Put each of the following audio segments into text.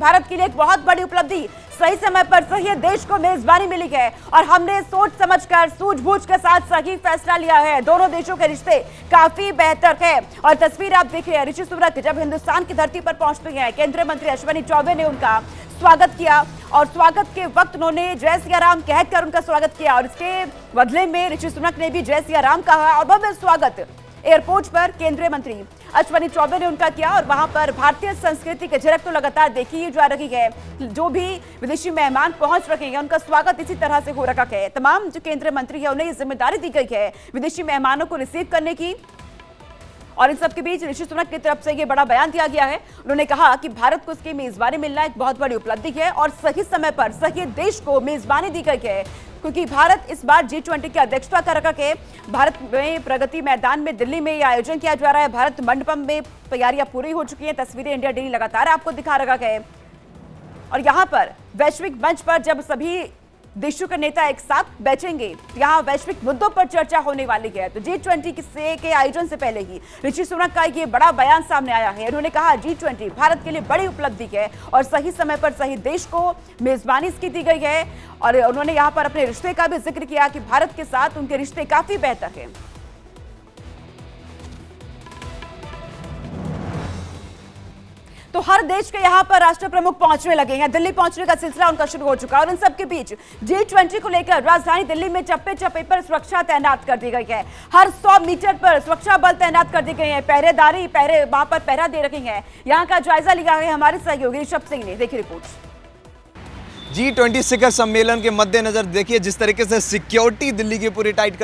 भारत के लिए एक बहुत बड़ी उपलब्धि, सही समय पर सही देश को मेजबानी मिली है और हमने सोच समझकर सूझबूझ के साथ सही फैसला लिया है। दोनों देशों के रिश्ते काफी बेहतर है। और तस्वीर आप देखिए, ऋषि सुनक जब हिंदुस्तान की धरती पर पहुंचते हैं, केंद्रीय मंत्री अश्विनी चौबे ने उनका स्वागत किया और स्वागत के वक्त उन्होंने जय सिया राम कहकर उनका स्वागत किया और इसके बदले में ऋषि सुनक ने भी जय सिया राम कहा और भव्य स्वागत एयरपोर्ट पर केंद्रीय मंत्री अश्विनी चौबे ने उनका किया। और वहां पर भारतीय संस्कृति की झलक तो लगातार देखी जा रही है। जो भी विदेशी मेहमान पहुंच रहे हैं उनका स्वागत इसी तरह से हो रखा है। तमाम जो केंद्रीय मंत्री है उन्हें जिम्मेदारी दी गई है विदेशी मेहमानों को रिसीव करने की। और इन सबके बीच ऋषि सुनक की तरफ से ये बड़ा बयान दिया गया है। उन्होंने कहा कि भारत को इसकी मेजबानी मिलना एक बहुत बड़ी उपलब्धि है और सही समय पर सही देश को मेजबानी दी गई है, क्योंकि भारत इस बार G20 की अध्यक्षता कर रखा है। भारत में प्रगति मैदान में दिल्ली में यह आयोजन किया जा रहा है। भारत मंडपम में तैयारियां पूरी हो चुकी हैं। तस्वीरें इंडिया डेली लगातार आपको दिखा रखा है। और यहाँ पर वैश्विक मंच पर जब सभी देशों के नेता एक साथ बैठेंगे, यहाँ वैश्विक मुद्दों पर चर्चा होने वाली है। तो G20 के आयोजन से पहले ही ऋषि सुनक का ये बड़ा बयान सामने आया है। उन्होंने कहा G20 भारत के लिए बड़ी उपलब्धि है और सही समय पर सही देश को मेजबानी इसकी दी गई है। और उन्होंने यहाँ पर अपने रिश्ते का भी जिक्र किया कि भारत के साथ उनके रिश्ते काफी बेहतर हैं। तो हर देश के यहाँ पर राष्ट्र प्रमुख पहुंचने लगे हैं। दिल्ली पहुंचने का सिलसिला उनका शुरू हो चुका है और इन सबके बीच G20 को लेकर राजधानी दिल्ली में चप्पे चप्पे पर सुरक्षा तैनात कर दी गई है। हर 100 मीटर पर सुरक्षा बल तैनात कर दी गए हैं। पहरेदारी वहां पर पहरा दे रही है। यहाँ का जायजा लिया है हमारे सहयोगी ऋषि सिंह ने। देखिए रिपोर्ट। G20 शिखर सम्मेलन के मद्देनजर देखिए जिस तरीके से सिक्योरिटी दिल्ली की पूरी टाइट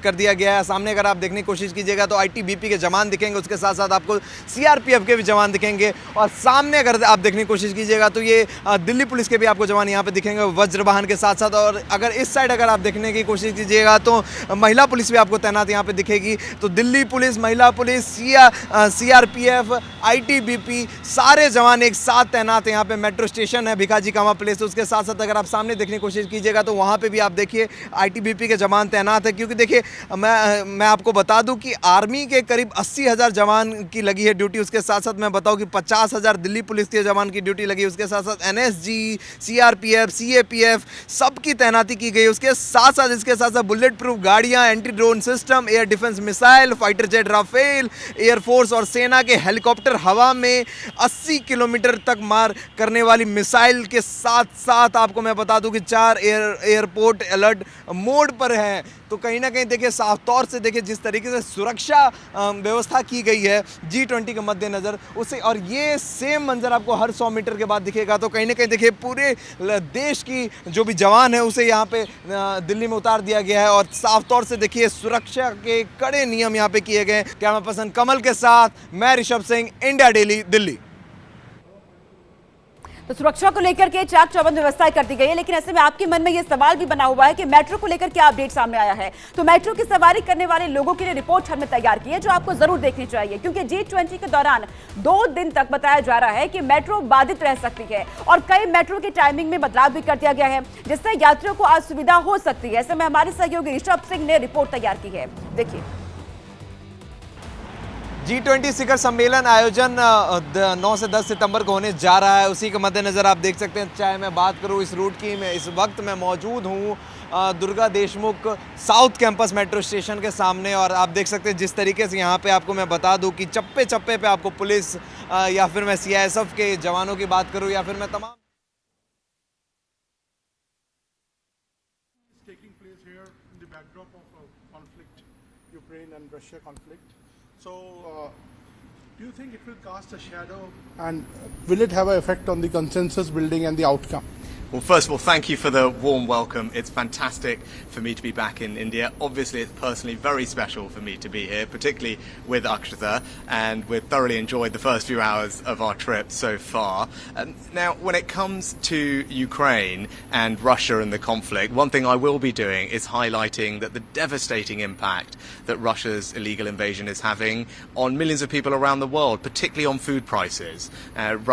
कर दिया गया है। सामने अगर आप देखने की कोशिश कीजिएगा तो ITBP के जवान दिखेंगे, उसके साथ साथ आपको CRPF के भी जवान दिखेंगे और सामने अगर आप देखने की कोशिश कीजिएगा तो ये दिल्ली पुलिस के भी आपको जवान यहाँ पे दिखेंगे वज्र वाहन के साथ साथ। और अगर इस साइड अगर आप देखने की कोशिश कीजिएगा तो महिला पुलिस भी आपको तैनात यहाँ पे दिखेगी। तो दिल्ली पुलिस, महिला पुलिस, CRPF, ITBP सारे जवान एक साथ तैनात यहाँ पे। मेट्रो स्टेशन है भिखाजी कामा प्लेस, उसके साथ साथ अगर आप सामने देखने की कोशिश कीजिएगा तो वहाँ पे भी आप देखिए ITBP के जवान तैनात है। क्योंकि देखिए मैं आपको बता दूं कि आर्मी के करीब 80,000 जवान की लगी है ड्यूटी। उसके साथ साथ मैं बताऊं कि 50,000 दिल्ली पुलिस के जवान की ड्यूटी लगी है। उसके साथ साथ NSG, CRPF, CAPF सबकी तैनाती की गई। उसके साथ साथ इसके साथ साथ बुलेट प्रूफ गाड़ियाँ, anti drone system, air defence missile, fighter jet Rafale, air force और सेना के हेलीकॉप्टर हवा में 80 किलोमीटर तक मार करने वाली मिसाइल के साथ साथ आपको मैं बता दूं कि 4 एयरपोर्ट अलर्ट मोड पर है। तो कहीं ना कहीं देखिए साफ तौर से देखिए जिस तरीके से सुरक्षा व्यवस्था की गई है G20 के मद्देनजर उसे, और ये सेम मंजर आपको हर 100 मीटर के बाद दिखेगा। तो कहीं ना कहीं देखिए पूरे देश की जो भी जवान है उसे यहाँ पे दिल्ली में उतार दिया गया है और साफ तौर से देखिए सुरक्षा के कड़े नियम यहाँ पे किए गए। कैमरा पर्सन कमल के साथ मैं ऋषि सिंह, इंडिया डेली, दिल्ली। तो सुरक्षा को लेकर के चाक चौबंद व्यवस्थाएं कर दी गई है। लेकिन ऐसे में आपके मन में यह सवाल भी बना हुआ है कि मेट्रो को लेकर क्या अपडेट सामने आया है। तो मेट्रो की सवारी करने वाले लोगों के लिए रिपोर्ट हमने तैयार की है जो आपको जरूर देखनी चाहिए, क्योंकि G20 के दौरान 2 दिन तक बताया जा रहा है कि मेट्रो बाधित रह सकती है और कई मेट्रो की टाइमिंग में बदलाव भी कर दिया गया है, जिससे यात्रियों को असुविधा हो सकती है। ऐसे में हमारे सहयोगी ऋषि सिंह ने रिपोर्ट तैयार की है। देखिए। G20 शिखर सम्मेलन आयोजन 9 से 10 सितंबर को होने जा रहा है। उसी के मद्देनजर आप देख सकते हैं, चाहे मैं बात करूं इस रूट की, मैं इस वक्त मैं मौजूद हूं Durga Deshmukh south campus metro station के सामने और आप देख सकते हैं जिस तरीके से यहाँ पे आपको मैं बता दूं कि चप्पे चप्पे पे आपको पुलिस या फिर मैं CISF के जवानों की बात करूँ या फिर मैं तमाम So, do you think it will cast a shadow and will it have an effect on the consensus building and the outcome? Well, first of all, thank you for the warm welcome. It's fantastic for me to be back in India. Obviously, it's personally very special for me to be here, particularly with Akshata, and we've thoroughly enjoyed the first few hours of our trip so far. Now, when it comes to Ukraine and Russia and the conflict, one thing I will be doing is highlighting that the devastating impact that Russia's illegal invasion is having on millions of people around the world, particularly on food prices.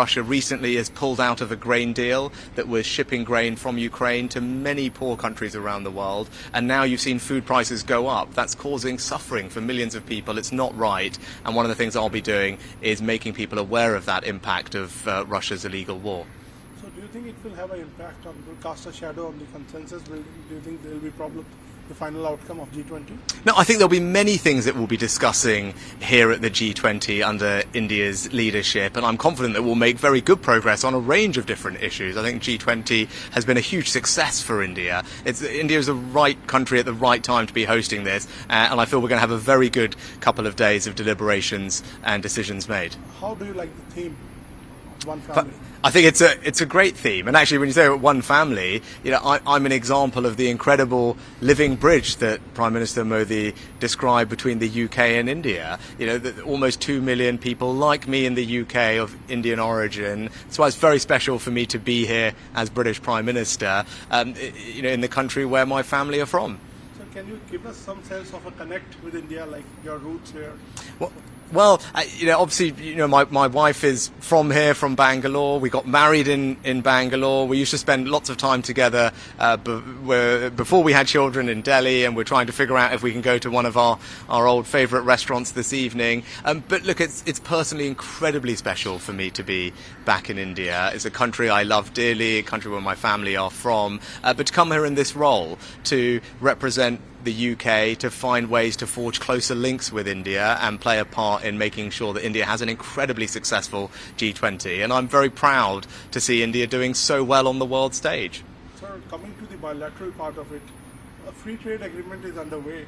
Russia recently has pulled out of a grain deal that was shipping grain from Ukraine to many poor countries around the world, and now you've seen food prices go up. That's causing suffering for millions of people. It's not right, and one of the things I'll be doing is making people aware of that impact of Russia's illegal war. So do you think it will have an impact on, will cast a shadow on the consensus building? Do you think there will be problem, the final outcome of G20? No, I think there'll be many things that we'll be discussing here at the G20 under India's leadership, and I'm confident that we'll make very good progress on a range of different issues. I think G20 has been a huge success for India. India is the right country at the right time to be hosting this, and I feel we're going to have a very good couple of days of deliberations and decisions made. How do you like the theme of one family? I think it's a great theme, and actually, when you say one family, I'm an example of the incredible living bridge that Prime Minister Modi described between the UK and India. That almost 2 million people like me in the UK of Indian origin. That's why it's very special for me to be here as British Prime Minister, in the country where my family are from. So can you give us some sense of a connect with India, like your roots here? Well, obviously, my wife is from here, from Bangalore. We got married in Bangalore. We used to spend lots of time together before we had children in Delhi, and we're trying to figure out if we can go to one of our old favourite restaurants this evening. But look, it's personally incredibly special for me to be back in India. It's a country I love dearly, a country where my family are from. But to come here in this role, to represent the UK, to find ways to forge closer links with India and play a part in making sure that India has an incredibly successful G20. And I'm very proud to see India doing so well on the world stage. Sir, coming to the bilateral part of it, a free trade agreement is underway,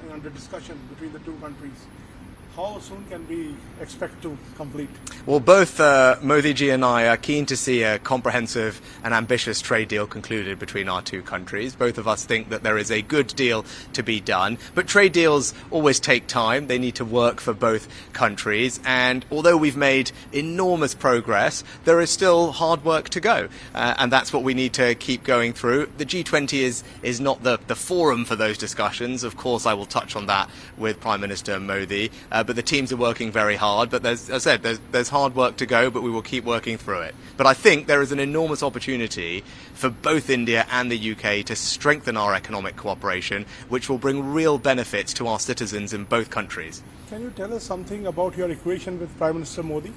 under discussion between the two countries. How soon can we expect to complete? Well, both Modi ji and I are keen to see a comprehensive and ambitious trade deal concluded between our two countries. Both of us think that there is a good deal to be done. But trade deals always take time. They need to work for both countries. And although we've made enormous progress, there is still hard work to go. And that's what we need to keep going through. The G20 is not the forum for those discussions. Of course, I will touch on that with Prime Minister Modi. But the teams are working very hard. But as I said, there's hard work to go, but we will keep working through it. But I think there is an enormous opportunity for both India and the UK to strengthen our economic cooperation, which will bring real benefits to our citizens in both countries. Can you tell us something about your equation with Prime Minister Modi?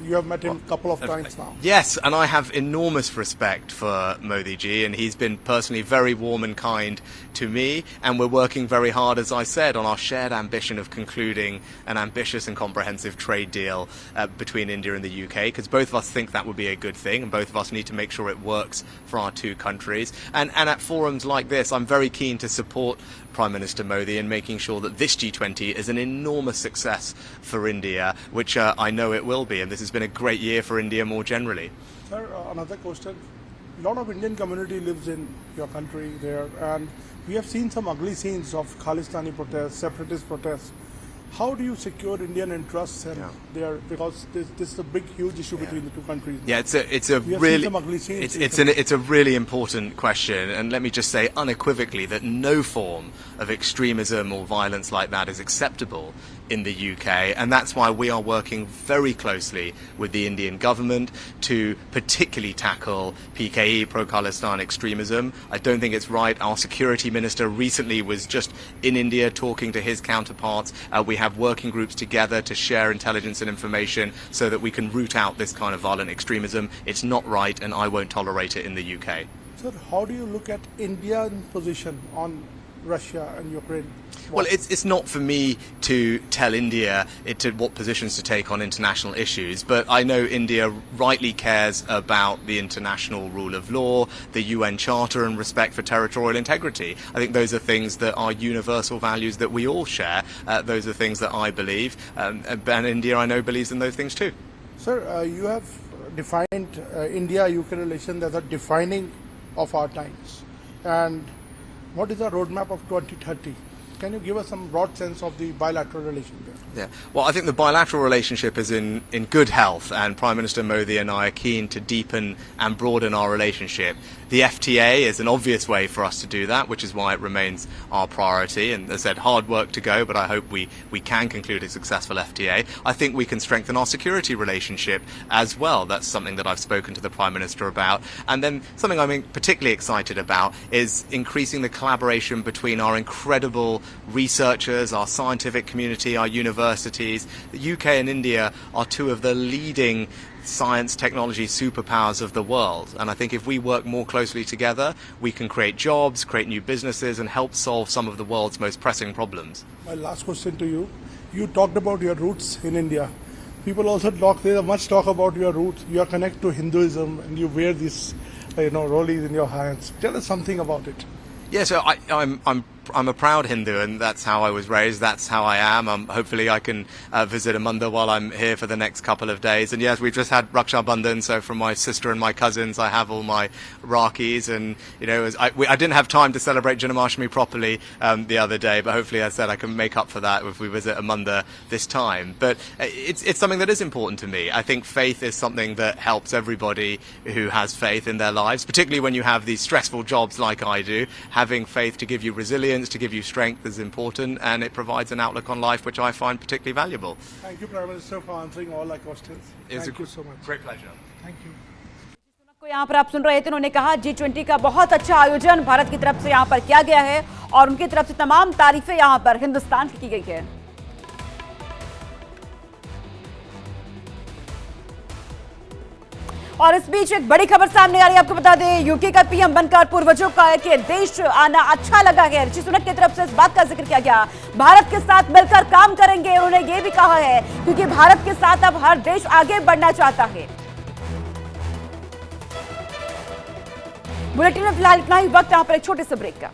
You have met him a couple of times now. Yes, and I have enormous respect for Modi ji, and he's been personally very warm and kind to me, and we're working very hard, as I said, on our shared ambition of concluding an ambitious and comprehensive trade deal between India and the UK, because both of us think that would be a good thing, and both of us need to make sure it works for our two countries. And at forums like this, I'm very keen to support Prime Minister Modi in making sure that this G20 is an enormous success for India, which I know it will be, and this has been a great year for India more generally. Sir, another question. A lot of Indian community lives in your country there, and we have seen some ugly scenes of Khalistani protests, separatist protests. How do you secure Indian interests there? Because this is a big, huge issue between the two countries. Yeah, it's a really important question, and let me just say unequivocally that no form of extremism or violence like that is acceptable in the UK, and that's why we are working very closely with the Indian government to particularly tackle PKE, pro-Khalistan extremism. I don't think it's right. Our security minister recently was just in India talking to his counterparts. We have working groups together to share intelligence and information so that we can root out this kind of violent extremism. It's not right, and I won't tolerate it in the UK. Sir, how do you look at India's position on Russia and Ukraine? Well, it's not for me to tell India what positions to take on international issues, but I know India rightly cares about the international rule of law, the UN Charter, and respect for territorial integrity. I think those are things that are universal values that we all share. Those are things that I believe, and India, I know, believes in those things too. Sir, you have defined India-UK relations as a defining of our times. And what is the roadmap of 2030? Can you give us some broad sense of the bilateral relation there? Yeah. Well, I think the bilateral relationship is in good health, and Prime Minister Modi and I are keen to deepen and broaden our relationship. The FTA is an obvious way for us to do that, which is why it remains our priority. And as I said, hard work to go, but I hope we can conclude a successful FTA. I think we can strengthen our security relationship as well. That's something that I've spoken to the Prime Minister about. And then something I'm particularly excited about is increasing the collaboration between our incredible researchers, our scientific community, our universities. The UK and India are two of the leading science technology superpowers of the world, and I think if we work more closely together, we can create jobs, create new businesses, and help solve some of the world's most pressing problems. My last question to you. You talked about your roots in India. People also there's much talk about your roots. You are connected to Hinduism and you wear these, rollies in your hands. Tell us something about it. Yeah, so I'm a proud Hindu, and that's how I was raised. That's how I am. Hopefully, I can visit a mandir while I'm here for the next couple of days. And yes, we've just had Raksha Bandhan, so from my sister and my cousins, I have all my Rakis. And I didn't have time to celebrate Janmashtami properly the other day, but hopefully, as I said, I can make up for that if we visit a mandir this time. But it's something that is important to me. I think faith is something that helps everybody who has faith in their lives, particularly when you have these stressful jobs like I do. Having faith to give you resilience, to give you strength is important, and it provides an outlook on life which I find particularly valuable. Thank you, Prime Minister, for answering all our questions. Thank you so much. Great pleasure. Thank you. को यहाँ पर आप सुन रहे थे, उन्होंने कहा G20 का बहुत अच्छा आयोजन भारत की तरफ से यहाँ पर किया गया है और उनकी तरफ से तमाम तारीफें यहाँ पर हिंदुस्तान की गई है। और इस बीच एक बड़ी खबर सामने आ रही है, आपको बता दें यूके का पीएम बनकर पूर्वजों का कि देश आना अच्छा लगा है। ऋषि सुनक की तरफ से इस बात का जिक्र किया गया, भारत के साथ मिलकर काम करेंगे। उन्होंने ये भी कहा है क्योंकि भारत के साथ अब हर देश आगे बढ़ना चाहता है। बुलेटिन में फिलहाल इतना ही, वक्त यहाँ पर एक छोटे से ब्रेक का।